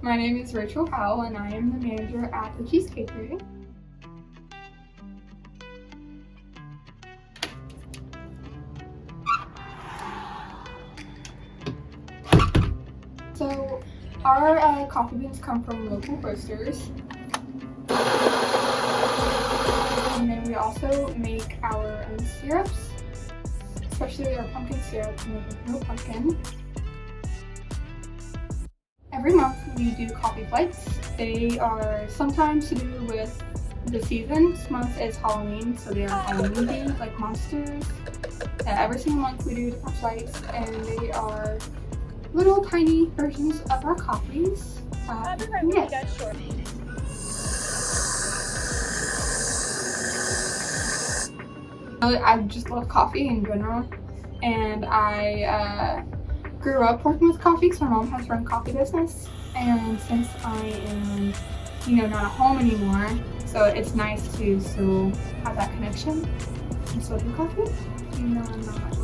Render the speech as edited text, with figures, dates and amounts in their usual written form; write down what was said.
My name is Rachel Howell and I am the manager at the Cheesecakery. So our coffee beans come from local roasters. And then we also make our own syrups, especially our pumpkin syrup made with real pumpkin. Every month we do coffee flights. They are sometimes to do with the season. This month is Halloween, so they are Halloween themed, like monsters. Every single month we do different flights, and they are little tiny versions of our coffees. I'll be right with you guys shortly. I just love coffee in general, and I grew up working with coffee because my mom has run a coffee business, and since I am, not at home anymore, so it's nice to still have that connection and still do coffee, even though I'm not